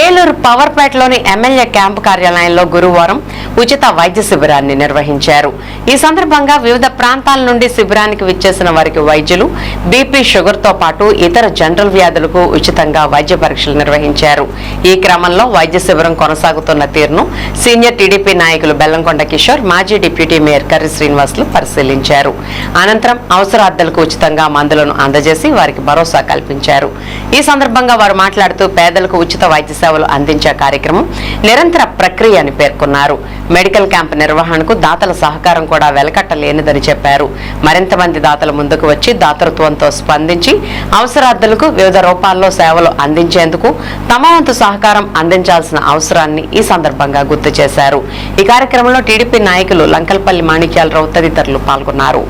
Eluru పవర్పేటలోని MLA camp కార్యాలయంలో గురువారం ఉచిత వైద్య శిబిరాన్ని నిర్వహించారు. ఈ సందర్భంగా వివిధ ప్రాంతాల నుండి శిబిరానికి విచ్చేసిన వారికి వైద్యులు బీపీ, షుగర్ తో పాటు ఇతర జనరల్ వ్యాధులకు ఉచితంగా వైద్య పరీక్షలు నిర్వహించారు. ఈ క్రమంలో వైద్య శిబిరం కొనసాగుతున్న తీరును సీనియర్ టీడీపీ నాయకులు బెల్లంకొండ కిషోర్, మాజీ డిప్యూటీ మేయర్ కర్రి శ్రీనివాసులు పరిశీలించారు. అనంతరం అవసరార్థులకు ఉచితంగా మందులను అందజేసి వారికి భరోసా కల్పించారు. ఈ సందర్భంగా వారు మాట్లాడుతూ పేదలకు ఉచిత వైద్య సేవలు అందించే కార్యక్రమం నిరంతర ప్రక్రియ అని పేర్కొన్నారు. మెడికల్ క్యాంప్ నిర్వహణకు దాతల సహకారం కూడా వెలకట్టలేనిదని చెప్పారు. మరింత మంది దాతలు ముందుకు వచ్చి దాతృత్వంతో స్పందించి అవసరార్థులకు వివిధ రూపాల్లో సేవలు అందించేందుకు తమ వంతు సహకారం అందించాల్సిన అవసరాన్ని ఈ సందర్భంగా గుర్తు చేశారు. ఈ కార్యక్రమంలో టీడీపీ నాయకులు లంకల్పల్లి మాణిక్యాలరావు తదితరులు పాల్గొన్నారు.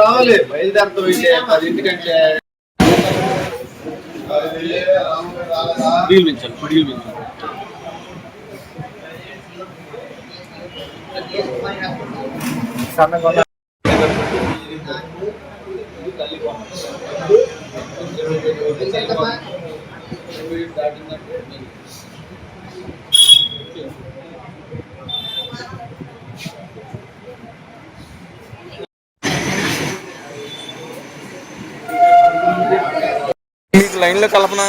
రావాలి బయలుదేరుతాం. 10 గంటలే లైన్ లో కల్పన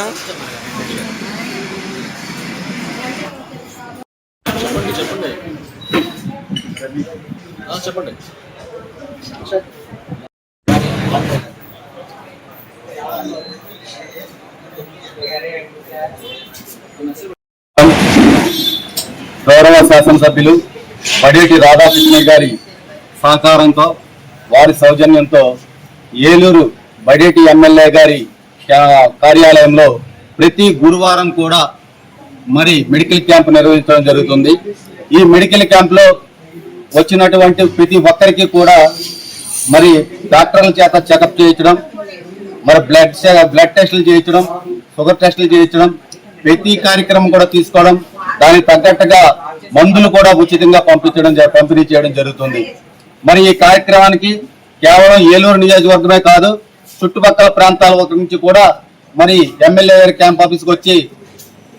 చెప్పండి. గౌరవ శాసనసభ్యులు పడేటి రాధాకృష్ణ గారి సహకారంతో, వారి సౌజన్యంతో ఏలూరు బడేటి ఎమ్మెల్యే గారి కార్యాలయంలో ప్రతి గురువారం కూడా మరి మెడికల్ క్యాంప్ నిర్వహించడం జరుగుతుంది. ఈ మెడికల్ క్యాంప్లో వచ్చినటువంటి ప్రతి ఒక్కరికి కూడా మరి డాక్టర్ల చేత చెకప్ చేయించడం, మరి బ్లడ్ టెస్టులు చేయించడం, షుగర్ టెస్టులు చేయించడం, ప్రతి కార్యక్రమం కూడా తీసుకోవడం, దానికి తగ్గట్టుగా మందులు కూడా ఉచితంగా పంపిణీ చేయడం జరుగుతుంది. మరి ఈ కార్యక్రమానికి కేవలం ఏలూరు నియోజకవర్గమే కాదు, చుట్టుపక్కల ప్రాంతాల నుంచి కూడా మరి ఎమ్మెల్యే క్యాంప్ ఆఫీస్కి వచ్చి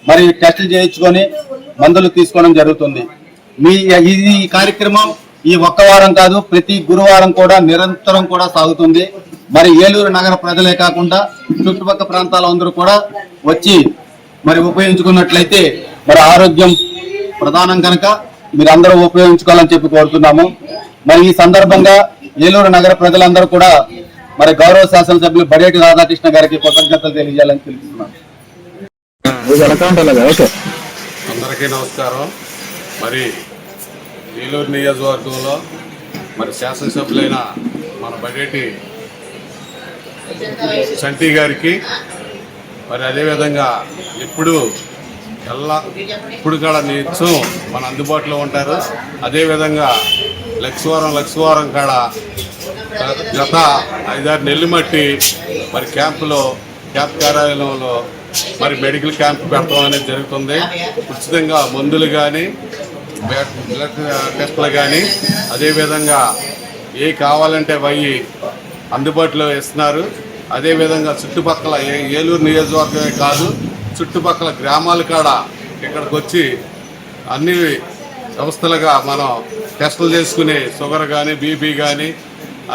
మరి టెస్టులు చేయించుకొని మందులు తీసుకోవడం జరుగుతుంది. ఈ కార్యక్రమం ఈ ఒక్క వారం కాదు, ప్రతి గురువారం కూడా నిరంతరం కూడా సాగుతుంది. మరి ఏలూరు నగర ప్రజలే కాకుండా చుట్టుపక్కల ప్రాంతాల అందరూ కూడా వచ్చి మరి ఉపయోగించుకున్నట్లయితే మరి ఆరోగ్యం ప్రధానం కనుక మీరు అందరూ ఉపయోగించుకోవాలని చెప్పి కోరుతున్నాము. మరి ఈ సందర్భంగా ఏలూరు నగర ప్రజలందరూ కూడా మరి గౌరవ శాసనసభ్యులు బడేటి రాధాకృష్ణ గారికి కృతజ్ఞతలు తెలియజేయాలని తెలుస్తున్నాను. అందరికీ నమస్కారం. మరి ఏలూరు నియోజకవర్గంలో మరి శాసనసభ్యులైన మన బడేటి చంటి గారికి మరి అదేవిధంగా ఇప్పుడు కూడా నిత్యం మన అందుబాటులో ఉంటారు. అదేవిధంగా లక్షవారం కాడ గత 5-6 నెలలు మట్టి మరి క్యాంప్ కార్యాలయంలో మరి మెడికల్ క్యాంప్ పెట్టడం అనేది జరుగుతుంది. ఉచితంగా మందులు కానీ బ్లడ్ టెస్టులు కానీ అదేవిధంగా ఏ కావాలంటే అవి అందుబాటులో ఇస్తున్నారు. అదేవిధంగా చుట్టుపక్కల ఏలూరు నియోజకవర్గమే కాదు, చుట్టుపక్కల గ్రామాల కాడ ఇక్కడికి వచ్చి అన్ని వ్యవస్థలుగా మనం టెస్టులు చేసుకుని షుగర్ కానీ బీపీ కానీ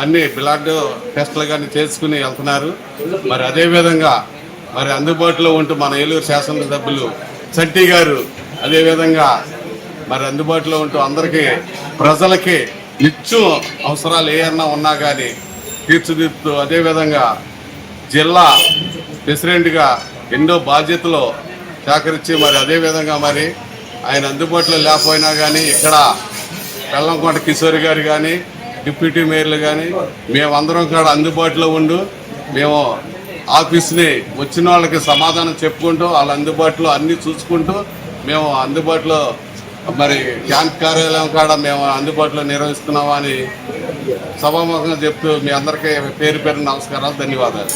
అన్ని బ్లడ్ టెస్టులు కానీ చేసుకుని వెళ్తున్నారు. మరి అదేవిధంగా మరి అందుబాటులో ఉంటూ మన ఏలూరు శాసనసభ్యులు చంటి గారు అదేవిధంగా మరి అందుబాటులో ఉంటూ అందరికీ ప్రజలకి నిత్యం అవసరాలు ఏమన్నా ఉన్నా కానీ తీర్చిదిద్దుతూ అదేవిధంగా జిల్లా ప్రెసిడెంట్గా ఎన్నో బాధ్యతలు సహకరించి మరి అదేవిధంగా మరి ఆయన అందుబాటులో లేకపోయినా కానీ ఇక్కడ బెల్లంకొండ కిషోర్ గారు కానీ డిప్యూటీ మేయర్లు కానీ మేమందరం కూడా అందుబాటులో ఉండు మేము ఆఫీస్ని వచ్చిన వాళ్ళకి సమాధానం చెప్పుకుంటూ వాళ్ళ అందుబాటులో అన్నీ చూసుకుంటూ మేము అందుబాటులో మరి క్యాంప్ కార్యాలయం కాడ మేము అందుబాటులో నిర్వహిస్తున్నామని సభాముఖంగా చెప్తూ మీ అందరికీ పేరు నమస్కారాలు, ధన్యవాదాలు.